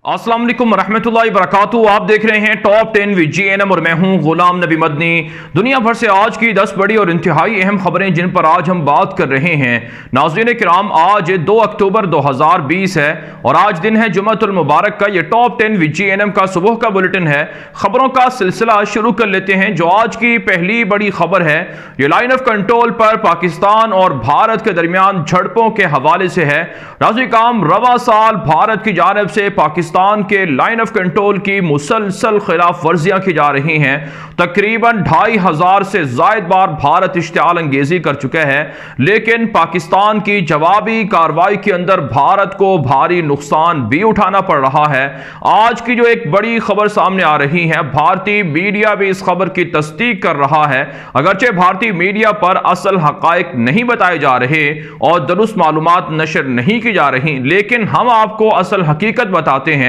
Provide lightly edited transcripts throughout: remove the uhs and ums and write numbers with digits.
अस्सलाम वालेकुम रहमतुल्लाहि वबरकातुहू। आप देख रहे हैं टॉप 10 विद GNM और मैं हूं गुलाम नबी मदनी। दुनिया भर से आज की 10 बड़ी और इंतहाई अहम खबरें जिन पर आज हम बात कर रहे हैं। नाज़रीन किराम, आज 2 अक्टूबर 2020 है और आज दिन है जुम्मतुल मुबारक का। ये टॉप 10 विद GNM का सुबह का बुलेटिन है। खबरों का सिलसिला शुरू कर लेते हैं। जो आज की पहली बड़ी खबर है ये लाइन ऑफ कंट्रोल पर पाकिस्तान और भारत के दरमियान झड़पों के हवाले से है। नाज़रीन किराम, रवा साल भारत की जानिब से पाकिस्तान के लाइन ऑफ कंट्रोल की मुसलसल खिलाफ वर्जियां की जा रही हैं। तकरीबन 2500 से जायद बार भारत इश्तिआल अंगेजी कर चुका है, लेकिन पाकिस्तान की जवाबी कार्रवाई के अंदर भारत को भारी नुकसान भी उठाना पड़ रहा है। आज की जो एक बड़ी खबर सामने आ रही है, भारतीय मीडिया भी इस खबर की तस्दीक कर रहा है। अगरचे भारतीय मीडिया पर असल हकायक नहीं बताए जा रहे और दुरुस्त मालूमात नशर नहीं की जा रही, लेकिन हम आपको असल हकीकत बताते हैं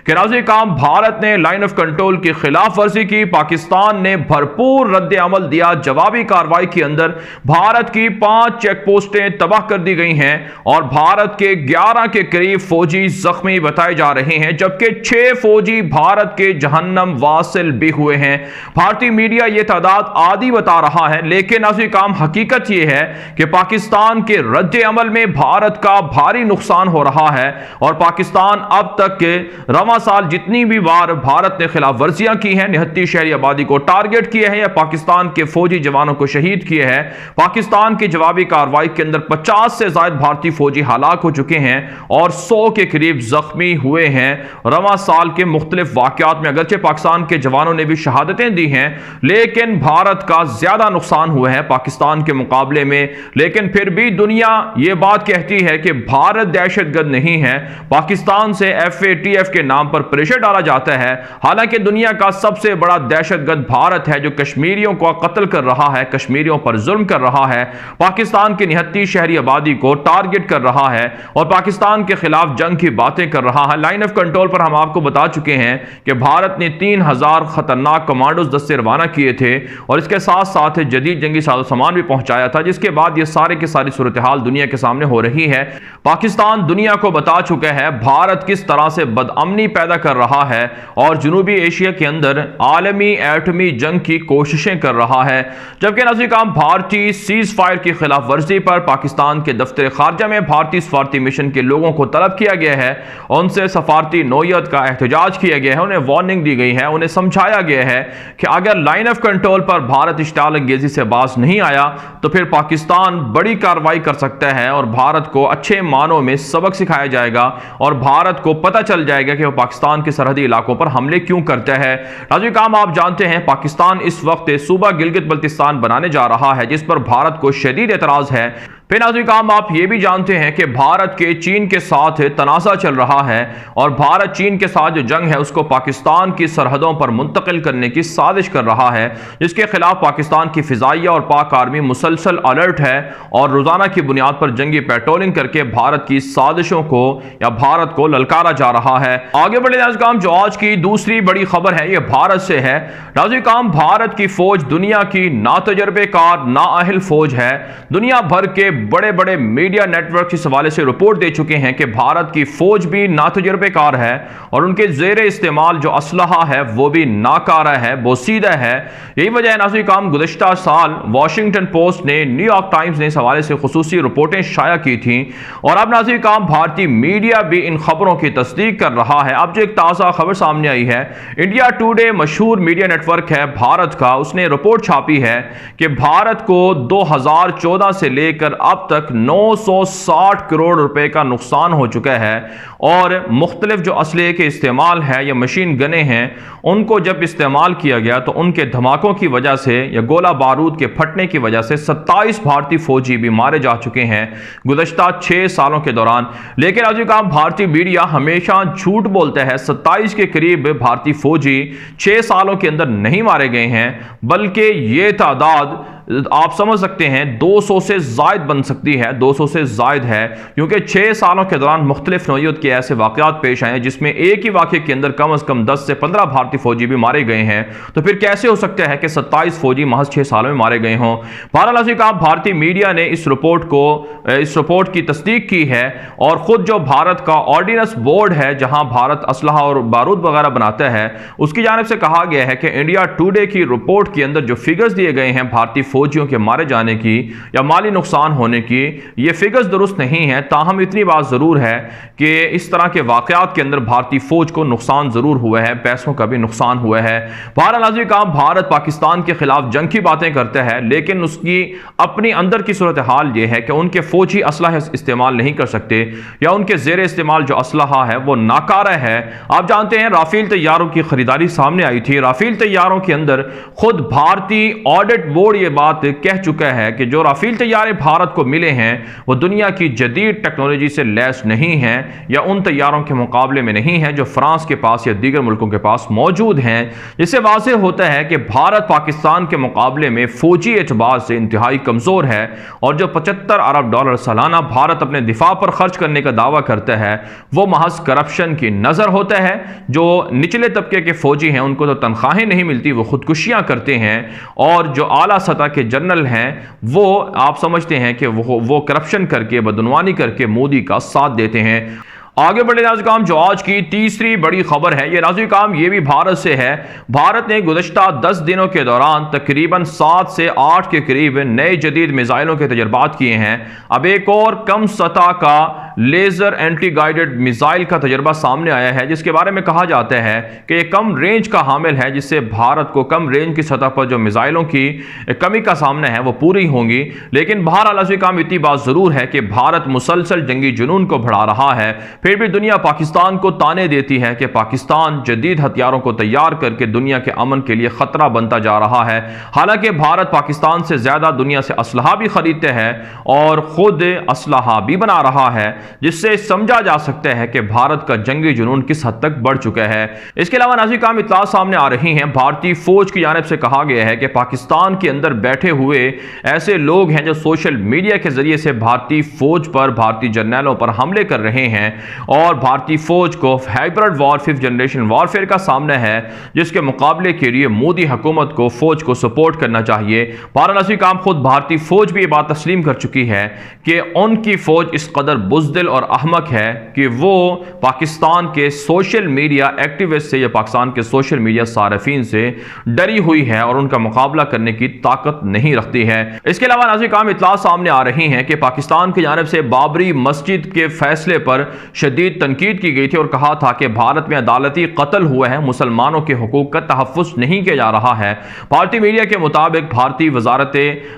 कि नाज़रीन काम भारत ने लाइन ऑफ कंट्रोल की खिलाफ वर्जी की। पाकिस्तान ने भरपूर रद्द अमल दिया। जवाबी कार्रवाई के अंदर भारत की 5 चेक पोस्टें तबाह कर दी गई हैं और भारत के 11 के करीब फौजी जख्मी बताए जा रहे हैं, जबकि 6 फौजी भारत के जहन्नम वासिल भी हुए हैं। भारतीय मीडिया यह तादाद आधी बता रहा है, लेकिन नाज़रीन काम हकीकत यह है कि पाकिस्तान के रद्द अमल में भारत का भारी नुकसान हो रहा है और पाकिस्तान अब तक के रवा साल जितनी भी बार भारत ने खिलाफ वर्जियां की हैं, 79 शहरी आबादी को टारगेट किए हैं या पाकिस्तान के फौजी जवानों को शहीद किए हैं। पाकिस्तान की जवाबी कार्रवाई के अंदर 50 से ज्यादा भारतीय फौजी हलाक हो चुके हैं और 100 के करीब जख्मी हुए हैं। रवा साल के मुख्तलिफ वाकयात में अगरचे पाकिस्तान के जवानों ने भी शहादतें दी हैं, लेकिन भारत का ज्यादा नुकसान हुआ है पाकिस्तान के मुकाबले में। लेकिन फिर भी दुनिया यह बात कहती है कि भारत दहशतगर्द नहीं है। पाकिस्तान से FATF के नाम पर प्रेशर डाला जाता है, हालांकि दुनिया का सबसे बड़ा दहशतगर्द भारत है जो कश्मीरियों को कत्ल कर रहा है, कश्मीरियों पर जुल्म कर रहा है, पाकिस्तान की 79 शहरी आबादी को टारगेट कर रहा है और पाकिस्तान के खिलाफ जंग की बातें कर रहा है। लाइन ऑफ कंट्रोल पर हम आपको बता चुके हैं कि भारत ने 3000 खतरनाक कमांडोज दस्ते रवाना किए थे और इसके साथ साथ जदीद जंगी साजो सामान भी पहुंचाया था, जिसके बाद ये सारे की सारी सूरत हाल दुनिया के सामने हो रही है। पाकिस्तान दुनिया को बता चुका है भारत किस तरह से बदअमनी पैदा कर रहा है और जनूबी एशिया के अंदर आलमी एटमी जंग की कोशिशें कर रहा है। जबकि नाज़रीन काम भारतीय सीज फायर की खिलाफ वर्जी पर पाकिस्तान के दफ्तर खारजा में भारतीय सफारती मिशन के लोगों को तलब किया गया है, उनसे सफारती नौयत का एहतजाज किया गया है, उन्हें वार्निंग दी गई है, उन्हें समझाया गया है कि अगर लाइन ऑफ कंट्रोल पर भारत इश्तिआल अंगेजी से बाज नहीं आया तो फिर पाकिस्तान बड़ी कार्रवाई कर सकता है और भारत को अच्छे मानों में सबक सिखाया जाएगा और भारत को पता चल जाएगा कि वो पाकिस्तान के सरहदी इलाकों पर हमले क्यों करता है। नाज़रीन काम आप जानते हैं पाकिस्तान इस वक्त सूबा गिलगित बल्तिस्तान बनाने जा रहा है, जिस पर भारत को शदीद एतराज है। फिर नाज़रीन काम आप ये भी जानते हैं कि भारत के चीन के साथ तनाज़ा चल रहा है और भारत चीन के साथ जो जंग है उसको पाकिस्तान की सरहदों पर मुंतकिल करने की साजिश कर रहा है, जिसके खिलाफ पाकिस्तान की फिजाइया और पाक आर्मी मुसलसल अलर्ट है और रोजाना की बुनियाद पर जंगी पेट्रोलिंग करके भारत की साजिशों को या भारत को ललकारा जा रहा है। आगे बढ़े नाज़रीन काम, जो आज की दूसरी बड़ी खबर है ये भारत से है। नाज़रीन काम, भारत की फौज दुनिया की ना तजर्बेकार ना अहल फौज है। दुनिया भर के बड़े बड़े मीडिया नेटवर्क इस हवाले से रिपोर्ट दे चुके हैं कि भारत की फौज भी नातजुर्बेकार है और उनके जेर इस्तेमाल जो असलहा है वो भी नाकारा है, बोसीदा है। यही वजह है नाज़रीन काम, गुज़श्ता साल वॉशिंगटन पोस्ट ने, न्यूयॉर्क टाइम्स ने इस हवाले से खुसूसी रिपोर्टें शाया की थी और अब नाज़रीन काम भारतीय मीडिया भी इन खबरों की तस्दीक कर रहा है। अब जो एक ताज़ा खबर सामने आई है, इंडिया टुडे मशहूर मीडिया नेटवर्क है भारत का, उसने रिपोर्ट छापी है कि भारत को 2014 से लेकर अब तक 960 करोड़ रुपए का नुकसान हो चुका है और मुख्तलिफ जो असले के इस्तेमाल है या मशीन गने हैं उनको जब इस्तेमाल किया गया तो उनके धमाकों की वजह से या गोला बारूद के फटने की वजह से 27 भारतीय फौजी भी मारे जा चुके हैं गुज़श्ता 6 सालों के दौरान। लेकिन आज का भारतीय मीडिया हमेशा झूठ बोलता है। 27 के करीब भारतीय फौजी 6 सालों के अंदर नहीं मारे गए हैं, बल्कि ये तादाद आप समझ सकते हैं 200 से जायद बन सकती है, 200 से जायद है, क्योंकि 6 सालों के दौरान मुख्तलिफ नौइयत के ऐसे वाक़यात पेश आए हैं जिसमें एक ही वाक़े के अंदर कम अज़ कम 10 से 15 भारतीय फौजी भी मारे गए हैं। तो फिर कैसे हो सकता है कि 27 फौजी महज 6 सालों में मारे गए हों। बहरहाल कहा भारतीय मीडिया ने इस रिपोर्ट की तस्दीक की है और ख़ुद जो भारत का ऑर्डिनेंस बोर्ड है जहां भारत असलहा और बारूद वगैरह बनाता है, उसकी जानिब से कहा गया है कि इंडिया टुडे की रिपोर्ट के अंदर जो फिगर्स दिए गए हैं भारतीय फौजियों के मारे जाने की या माली नुकसान होने की, ये फिगर्स दुरुस्त नहीं है। ताहम इतनी बात ज़रूर है कि इस तरह के वाक़यात के अंदर भारतीय फौज को नुकसान ज़रूर हुआ है, पैसों का भी नुकसान हुआ है। बहरहाल कहा भारत पाकिस्तान के खिलाफ जंग की बातें करता है, लेकिन उसकी अपनी अंदर की सूरत हाल ये है कि उनके फौजी असलहा इस्तेमाल नहीं कर सकते या उनके जेर इस्तेमाल जो असलहा है वो नाकारा है। आप जानते हैं राफेल तैयारों की खरीदारी सामने आई थी। राफेल तैयारों के अंदर खुद भारतीय ऑडिट बोर्ड ये बात कह चुका है कि जो राफेल तैयारे भारत को मिले हैं वो दुनिया की जदीद टेक्नोलॉजी से लैस नहीं है या उन तैयारों के मुकाबले में नहीं है जो फ्रांस के पास या दीगर मुल्कों के पास मौजूद हैं। इससे वाज़ेह होता है कि भारत पाकिस्तान के मुकाबले में फौजी एतबार से इंतहाई कमज़ोर है और जो $75 अरब सालाना भारत अपने दिफा पर खर्च करने का दावा करता है वो महज करप्शन की नज़र होता है। जो निचले तबके के फौजी हैं उनको तो तनख्वाहें नहीं मिलती, वो खुदकुशियां करते हैं और जो आला सतह के जनरल हैं वो आप समझते हैं कि वो करप्शन करके बदनवानी करके मोदी का साथ देते हैं। आगे बढ़े नाज़रीन, जो आज की तीसरी बड़ी खबर है ये नाज़रीन ये भी भारत से है। भारत ने गुज़श्ता 10 दिनों के दौरान तकरीबन 7 से 8 के करीब नए जदीद मिसाइलों के तजर्बात किए हैं। अब एक और कम सतह का लेज़र एंटी गाइडेड मिसाइल का तजर्बा सामने आया है जिसके बारे में कहा जाता है कि यह कम रेंज का हामिल है, जिससे भारत को कम रेंज की सतह पर जो मिसाइलों की कमी का सामना है वो पूरी होंगी। लेकिन बहरहाल इतनी बात ज़रूर है कि भारत मुसलसल जंगी जुनून को बढ़ा रहा है, फिर भी दुनिया पाकिस्तान को ताने देती है कि पाकिस्तान जदीद हथियारों को तैयार करके दुनिया के अमन के लिए खतरा बनता जा रहा है। हालांकि भारत पाकिस्तान से ज्यादा दुनिया से असलहा भी खरीदते हैं और खुद असलहा भी बना रहा है, जिससे समझा जा सकता है कि भारत का जंगी जुनून किस हद तक बढ़ चुका है। इसके अलावा नाज़रीन काम इत्तला सामने आ रही हैं, भारतीय फौज की जानिब से कहा गया है कि पाकिस्तान के अंदर बैठे हुए ऐसे लोग हैं जो सोशल मीडिया के जरिए से भारतीय फौज पर, भारतीय जर्नैलों पर हमले कर रहे हैं और भारतीय फौज को hybrid war 5th generation warfare का सामना है, जिसके मुकाबले के लिए मोदी हुकूमत को फौज को सपोर्ट करना चाहिए। बहरहाल काम खुद भारतीय फौज भी ये बात तस्लीम कर चुकी है कि उनकी फौज इस कदर बुज़दिल और अहमक है कि वो पाकिस्तान के सोशल मीडिया एक्टिविस्ट से या पाकिस्तान के सोशल मीडिया सारफीन से डरी हुई है और उनका मुकाबला करने की ताकत नहीं रखती है। इसके अलावा नाज़रीन काम इत्तला सामने आ रही है कि पाकिस्तान की जानिब से बाबरी मस्जिद के फैसले पर शदीद तनकीद की गई थी और कहा था कि भारत में अदालती कत्ल हुआ है, मुसलमानों के हुकूक का तहफ़्फ़ुज़ नहीं किया जा रहा है। भारतीय मीडिया के मुताबिक भारतीय वजारत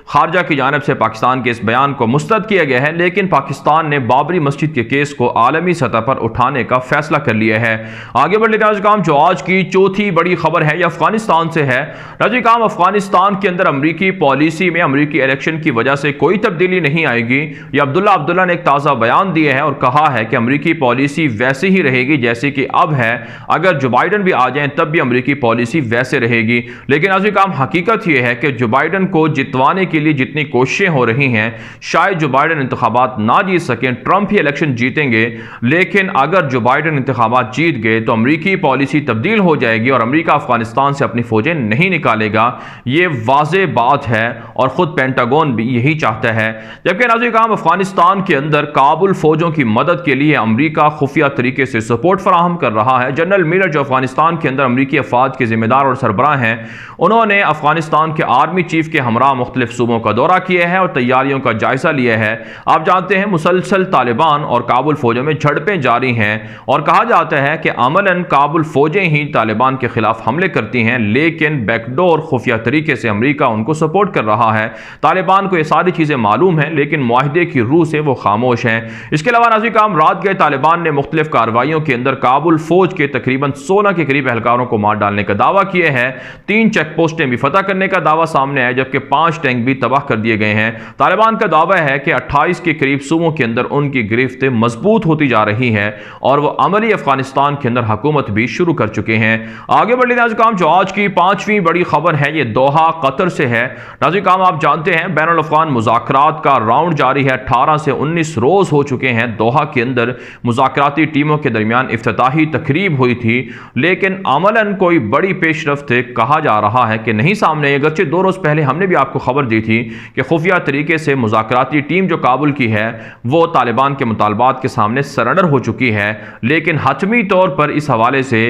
खारजा की जानिब से पाकिस्तान के इस बयान को मुस्तरद किया गया है, लेकिन पाकिस्तान ने बाबरी मस्जिद के केस को आलमी सतह पर उठाने का फैसला कर लिया है। आगे बढ़ नाज़रीन, जो आज की चौथी बड़ी खबर है यह अफगानिस्तान से है। नाज़रीन, अफगानिस्तान के अंदर अमरीकी पॉलिसी में अमरीकी इलेक्शन की वजह से कोई तब्दीली नहीं आएगी। यह अब्दुल्ला ने एक ताज़ा बयान दिया है और कहा है कि अमरीकी पॉलिसी वैसे ही रहेगी जैसे कि अब है। अगर जो बाइडन भी आ जाएं तब भी अमरीकी पॉलिसी वैसे रहेगी। लेकिन आज काम हकीकत यह है कि जो बाइडन को जितवाने के लिए जितनी कोशिशें हो रही हैं, शायद जो बाइडन इंतखाबात ना जीत सकें, ट्रंप ही इलेक्शन जीतेंगे। लेकिन अगर जो बाइडन इंतखाबात जीत गए तो अमरीकी पॉलिसी तब्दील हो जाएगी और अमरीका अफगानिस्तान से अपनी फौजें नहीं निकालेगा। ये वाज़ेह बात है और खुद पेंटागन भी यही चाहता है। जबकि नाज़रीन काम अफगानिस्तान के अंदर काबुल फौजों की मदद के लिए अमरीका खुफिया तरीके से सपोर्ट फराहम कर रहा है। जनरल मिलर जो अफगानिस्तान के अंदर अमरीकी अफवाज के जिम्मेदार और सरबराह हैं, उन्होंने अफगानिस्तान के आर्मी चीफ के हमरा मुख्तलिफ सूबों का दौरा किया है और तैयारियों का जायजा लिया है। आप जानते हैं मुसलसल तालिबान और काबुल फौजों में झड़पें जारी हैं और कहा जाता है कि अमलन काबुल फौजें ही तालिबान के खिलाफ हमले करती हैं, लेकिन बैकडोर खुफिया तरीके से अमरीका उनको सपोर्ट कर रहा है। तालिबान को ये सारी चीज़ें मालूम हैं, लेकिन मुआहदे की रूह से वो खामोश हैं। इसके अलावा नाज़रीन काम रात गए तालिबान ने मुख्तलिफ कार्रवाइयों के अंदर काबुल फौज के तकरीबन 16 के करीब एहलकारों को मार डालने का दावा किया है। 3 चेक पोस्टें भी फतह करने का दावा सामने आया, जबकि 5 टैंक भी तबाह कर दिए गए हैं। तालिबान का दावा है कि 28 के करीब सूबों के अंदर उनकी गिरफ्त मजबूत होती जा रही है और वह अमली अफगानिस्तान के अंदर हुकूमत भी शुरू कर चुके हैं। आगे बढ़ लेते हैं नाज़रीन, जो आज की पांचवी बड़ी खबर है ये दोहा कतर से है। नाज़रीन, आप जानते हैं बैनुल अफ़गान मुज़ाकरात का राउंड जारी है। 18 से 19 रोज हो चुके हैं। दोहा के अंदर मुज़ाकराती टीमों के दरमियान इफ्तिताही तकरीब हुई थी, लेकिन अमलन कोई बड़ी पेशरफ्त कहा जा रहा है कि नहीं सामने। अगरचे 2 रोज पहले हमने भी आपको खबर दी थी कि खुफिया तरीके से मुज़ाकराती टीम जो काबुल की है वो तालिबान के मुतालबात के सामने सरेंडर हो चुकी है, लेकिन हतमी तौर पर इस हवाले से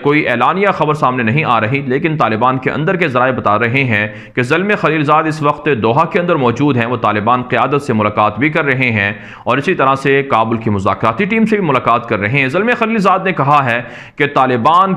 कोई एलानिया खबर सामने नहीं आ रही। लेकिन तालिबान के अंदर के ज़राए बता रहे हैं कि ज़ल्म खलीलज़ाद इस वक्त दोहा के अंदर मौजूद हैं। वो तालिबान क़यादत से मुलाकात भी कर रहे हैं और इसी तरह से काबुल की मुज़ाकराती टीम से भी मुलाकात कर रहे हैं। ज़ल्म खलीलज़ाद ने कहा है कि तालिबान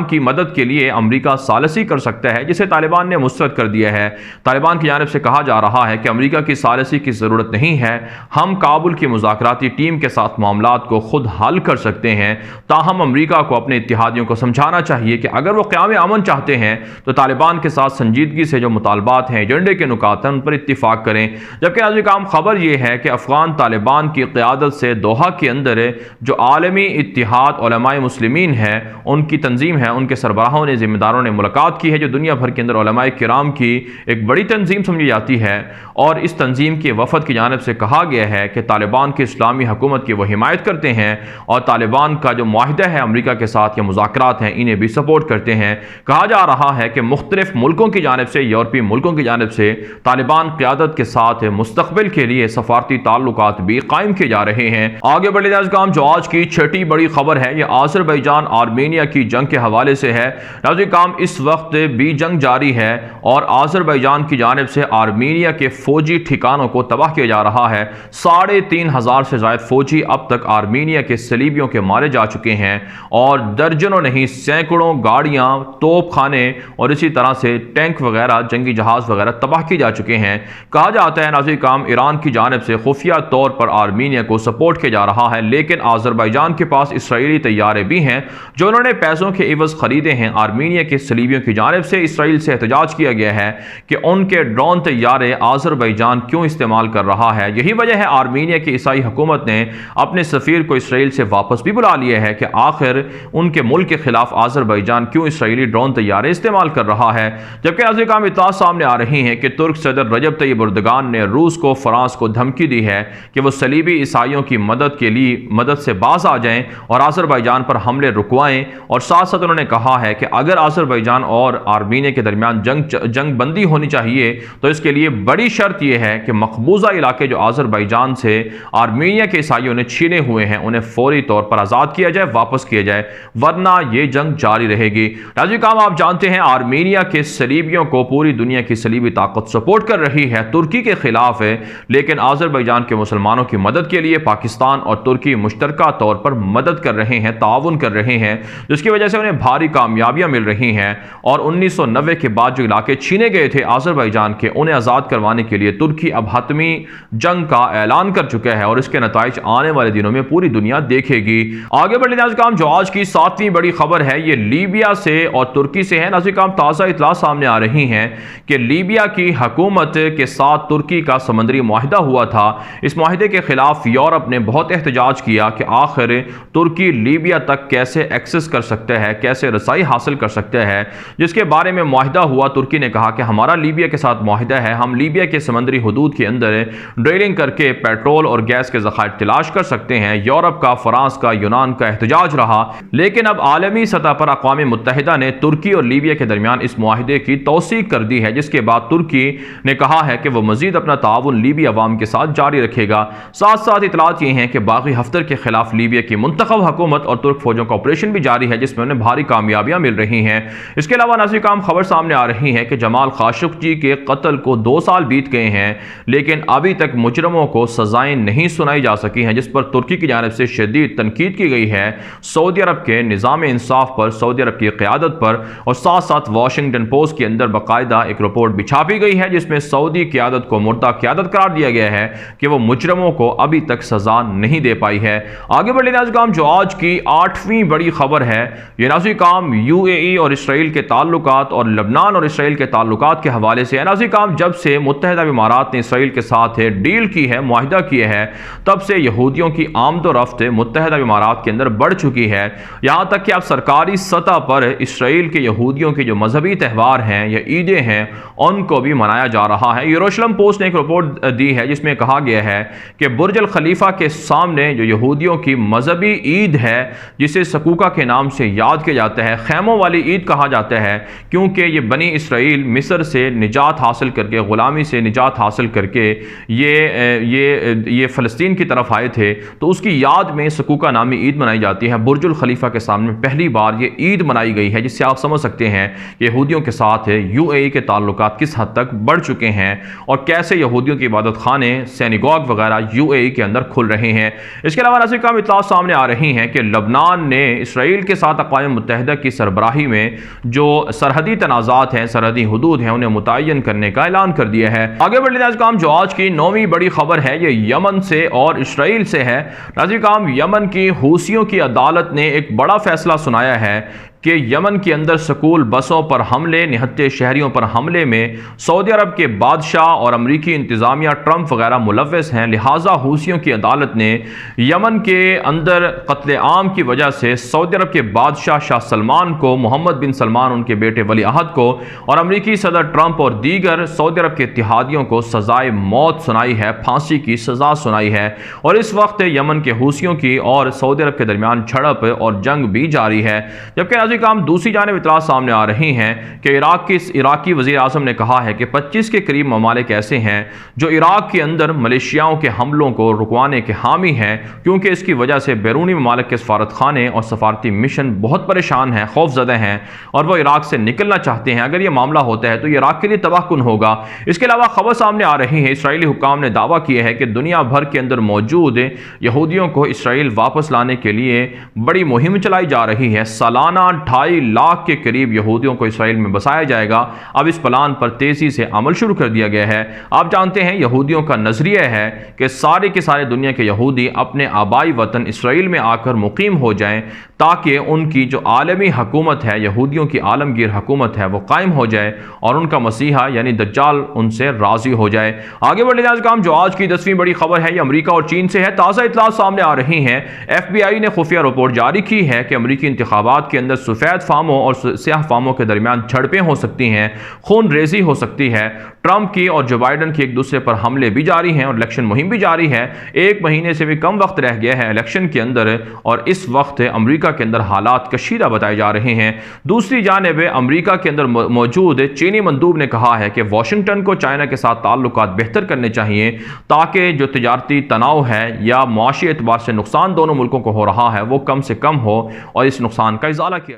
की मदद के लिए अमरीका सालसी कर सकता है, जिसे तालिबान ने मुस्तरद कर दिया है। तालिबान की जानिब से कहा जा रहा है कि अमरीका की सालसी की ज़रूरत नहीं है, हम काबुल की मुज़ाकराती टीम के साथ मामलात को खुद हल कर सकते हैं। ताहम अमरीका को अपने इत्तेहादियों को समझाना चाहिए कि अगर वो क़याम अमन चाहते हैं तो तालिबान के साथ संजीदगी से जो मुतालबात हैं, एजेंडे के नुकात हैं, उन पर इत्तिफाक करें। जबकि नाज़रीन, खबर यह है कि अफ़गान तालिबान की क़यादत से दोहा के अंदर जो आलमी इत्तिहाद उलमाए मुस्लिमीन है, उनकी तंजीम है, उनके सरबराहों ने, ज़िम्मेदारों ने मुलाकात की है, जो दुनिया भर के अंदर उलमाए किराम की एक बड़ी तंजीम समझी जाती है। और इस तंजीम के वफद की जानिब से कहा गया है कि तालिबान की इस्लामी हुकूमत की वो हिमायत करते हैं और तालिबान का जो मुआहिदा है अमरीका के साथ या मुज़ाकरात हैं, इन्हें भी सपोर्ट करते हैं। कहा जा रहा है कि मुख्तलिफ मुल्कों की जानिब से, यूरोपीय मुल्कों की जानिब से तालिबान क़यादत के साथ मुस्तक़बिल के लिए सफारती ताल्लुकात भी कायम किए जा रहे हैं। आगे बढ़े नाज़रीन, जो आज की छठी बड़ी खबर है यह आज़रबाईजान आर्मीनिया की जंग के हवाले से है। नाज़रीन, इस वक्त भी जंग जारी है और आज़रबाईजान की जानिब से आर्मीनिया के फौजी ठिकानों को तबाह किया जा रहा है। 3,500 से ज़ायद फौजी अब तक आर्मीनिया के सलीबियों के मारे जा चुके हैं और दर्जनों नहीं सैकड़ों गाड़ियां, तोप खाने और इसी तरह से टैंक वगैरह, जंगी जहाज वगैरह तबाह किए जा चुके हैं। कहा जाता है नाज़रीन, ईरान की जानिब से खुफिया तौर पर आर्मीनिया को सपोर्ट किया जा रहा है, लेकिन आज़रबाईजान के पास इसराइली तैयारे भी हैं जो उन्होंने पैसों के इवज़ खरीदे हैं। आर्मीनिया के सलीबियों की जानिब से इसराइल से एहतजाज किया गया है कि उनके ड्रोन तैयारे आज़रबाईजान क्यों इस्तेमाल कर रहा है। यही वजह है आर्मीनिया की ईसाई हुकूमत ने अपने सफ़ीर को इसराइल से वापस भी बुला लिया है कि आखिर उनके मुल्क के खिलाफ आज़रबाईजान क्यों इसराइली ड्रोन तैयारे इस्तेमाल कर रहा है। जबकि नाज़रीन, इत्तला सामने आ रही है कि तुर्क सदर रजब तैयब एर्दोगान ने रूस को, फ्रांस को धमकी दी है कि वो सलीबी ईसाइयों की मदद से बाज आ जाएं और आज़रबाईजान पर हमले रुकवाएं। और साथ साथ उन्होंने कहा है कि अगर आज़रबाईजान और आर्मीनिया के दरमियान जंग बंदी होनी चाहिए तो इसके लिए बड़ी शर्त यह है कि मकबूजा इलाके जो आज़रबाईजान से आर्मीनिया के ईसाइयों ने छीने हुए हैं उन्हें फौरी तौर पर आज़ाद किया जाए, वापस किया जाए, वरना ये जंग जारी रहेगी। नाज़रीन, आप जानते हैं आर्मीनिया के सलीबियों को पूरी दुनिया की सलीबी ताकत सपोर्ट कर रही है, तुर्की के खिलाफ है, लेकिन आज़रबाईजान के मुसलमानों की मदद के लिए पाकिस्तान और तुर्की मुश्तरका तौर पर मदद कर रहे हैं, ताउन कर रहे हैं, जिसकी वजह से उन्हें भारी कामयाबियां मिल रही हैं। और 1990 के बाद जो इलाके छीने गए थे आज़रबाईजान के, उन्हें आज़ाद करवाने के लिए तुर्की अब हतमी जंग का ऐलान कर चुका है और इसके नताइज आने वाले दिनों में पूरी दुनिया देखेगी। आगे बढ़ने नाज़रीन, जो आज की 7वीं बड़ी खबर है ये लीबिया से और तुर्की से है। नाज़रीन, ताज़ा इत्तला सामने आ रही हैं कि लीबिया की हुकूमत के साथ तुर्की का समंदरी मुआहिदा हुआ था। इस मुआहिदे के खिलाफ यूरोप ने बहुत एहतजाज किया कि आखिर तुर्की लीबिया तक कैसे एक्सेस कर सकता है, कैसे रसाई हासिल कर सकता है। जिसके बारे में मुआहिदा हुआ, तुर्की ने कहा कि हमारा लीबिया के साथ मुआहिदा है, हम लीबिया के समंदरी हुदूद के अंदर ड्रिलिंग करके पेट्रोल और गैस के ज़खायर तलाश कर सकते हैं। यूरोप का, फ्रांस का, यूनान का एहतजाज रहा, लेकिन अब आलमी सतह पर अक़वाम मुत्तहिदा ने तुर्की और लीबिया के दरमियान इस मुआहिदे की तौसीक कर दी है, जिसके बाद तुर्की ने कहा है कि वह मजीद अपना ताउन लीबिया अवाम के साथ जारी रखेगा। साथ साथ इतलात ये हैं कि बागी हफ्तर के खिलाफ लीबिया की मुंतखब हुकूमत और तुर्क फौजों का ऑपरेशन भी जारी है, जिसमें उन्हें भारी कामयाबियां मिल रही हैं। इसके अलावा नाज़रीन, खबर सामने आ रही है कि जमाल खाशोगी के कत्ल को 2 साल बीत गए हैं, लेकिन अभी तक मुजरमों को सजाएं नहीं सुनाई जा सकी हैं, जिस पर तुर्की की जानिब से शदीद तनकीद की गई है सऊदी अरब के निज़ाम इंसाफ पर, सऊदी अरब की क़यादत पर। और साथ साथ वाशिंगटन पोस्ट के अंदर बाकायदा एक रिपोर्ट भी छापी गई है जिसमें सऊदी क़यादत को मुर्दा क़यादत करार दिया गया है कि वो मुजरमों को अभी तक सजा नहीं दे पाई है। आगे बढ़े नाज़रीन, जो आज की 8वीं बड़ी खबर है ये नाज़रीन UAE और इसराइल के ताल्लुकात और लबनान और इसराइल के ताल्लुकात के हवाले से है। नाज़रीन, जब से मुत्तहिदा इमारात ने इसराइल के साथ डील की है, मुआहिदा किए हैं तब से यहूदियों की आमदोरफ्त मुत्तहदा इमारात के अंदर बढ़ चुकी है। यहाँ तक कि अब सरकारी सतह पर इसराइल के यहूदियों के जो मजहबी त्यौहार हैं या ईदें हैं उनको भी मनाया जा रहा है। यरूशलेम पोस्ट ने एक रिपोर्ट दी है जिसमें कहा गया है कि बुर्ज अल खलीफा के सामने जो यहूदियों की मजहबी ईद है जिसे सकूका के नाम से याद किया जाता है, खैमों वाली ईद कहा जाता है, क्योंकि ये बनी इसराइल मिस्र से निजात हासिल करके, ग़ुलामी से निजात हासिल करके ये फ़लस्तीन की तरफ आए थे, तो उसकी याद में सकूका नामी ईद मनाई जाती है। बुर्ज अल खलीफा के सामने पहली बार ये ईद मनाई गई है, जिससे आप समझ सकते हैं कि यहूदियों के साथ UAE के ताल्लुकात किस हद तक बढ़ चुके हैं और कैसे यहूदियों की इबादत खाने, सिनेगॉग वगैरह UAE के अंदर खुल रहे हैं। इसके अलावा नाज़रीन काम इत्तला सामने आ रही हैं कि लबनान ने इसराइल के साथ अक़वाम मुत्तहिदा की सरबराही में जो सरहदी तनाज़ात हैं, सरहदी हुदूद हैं, उन्हें मुतय्यन करने का ऐलान कर दिया है। आगे बढ़ लेते हैं काम जो आज की 9वीं बड़ी खबर है, ये यमन से और इसराइल से है। नाज़रीन काम यमन की हूसियों की अदालत ने एक बड़ा फैसला सुनाया है कि यमन के अंदर स्कूल बसों पर हमले, निहत्ते शहरियों पर हमले में सऊदी अरब के बादशाह और अमरीकी इंतज़ामिया ट्रंप वगैरह मुलव्वस हैं। लिहाजा हूसियों की अदालत ने यमन के अंदर कत्ले आम की वजह से सऊदी अरब के बादशाह शाह सलमान को, मोहम्मद बिन सलमान उनके बेटे वली अहद को और अमरीकी सदर ट्रंप और दीगर सऊदी अरब के इत्तिहादियों को सजाए मौत सुनाई है, फांसी की सजा सुनाई है। और इस वक्त यमन के हूसियों की और सऊदी अरब के दरमियान झड़प और जंग भी जारी है। जबकि काम दूसरी जानिब इतला सामने आ रही हैं कि इराकी वज़ीर आज़म ने कहा है कि 25 के करीब ममालिक ऐसे हैं जो इराक के अंदर मलेशियाओं के हमलों को रुकवाने के हामी हैं, क्योंकि इसकी वजह से बैरूनी ममालिक के सफारत खाने और सफारती मिशन बहुत परेशान हैं, खौफजदा हैं और वह इराक से निकलना चाहते हैं। अगर यह मामला होता है तो यह इराक के लिए तबाहकुन होगा। इसके अलावा खबर सामने आ रही है, इसराइली हुक्काम ने दावा किया है कि दुनिया भर के अंदर मौजूद यहूदियों को इसराइल वापस लाने के लिए बड़ी मुहिम चलाई जा रही है। सालाना 2.5 लाख के करीब यहूदियों को इसराइल में बसाया जाएगा। अब इस प्लान पर तेजी से अमल शुरू कर दिया गया है। आप जानते हैं यहूदियों का नजरिया है कि सारे के सारे दुनिया के यहूदी अपने आबाई वतन इसराइल में आकर मुकीम हो जाएं, ताकि उनकी जो आलमी हुकूमत है, यहूदियों की आलमगीर हुकूमत है, वो कायम हो जाए और उनका मसीहा यानी दज्जाल उनसे राजी हो जाए। आगे बढ़ने जाए काम जो आज की 10वीं बड़ी खबर है, ये अमरीका और चीन से है। ताज़ा इत्तला सामने आ रही हैं, FBI ने खुफिया रिपोर्ट जारी की है कि अमरीकी इंतखाबात के अंदर सफ़ेद फार्मों और स्याह फार्मों के दरमियान झड़पें हो सकती हैं, खून रेजी हो सकती है। ट्रंप की और जो बाइडन की एक दूसरे पर हमले भी जारी हैं और इलेक्शन मुहिम भी जारी है। 1 महीने से भी कम वक्त रह गया है इलेक्शन के अंदर और इस वक्त अमरीका के अंदर हालात कशीदा बताए जा रहे हैं। दूसरी जानिब अमरीका के अंदर मौजूद चीनी मंदूब ने कहा है कि वाशिंगटन को चाइना के साथ ताल्लुकात बेहतर करने चाहिए, ताकि जो तिजारती तनाव है या मुआशी एतबार से नुकसान दोनों मुल्कों को हो रहा है वो कम से कम हो और इस नुकसान का इजाला किया।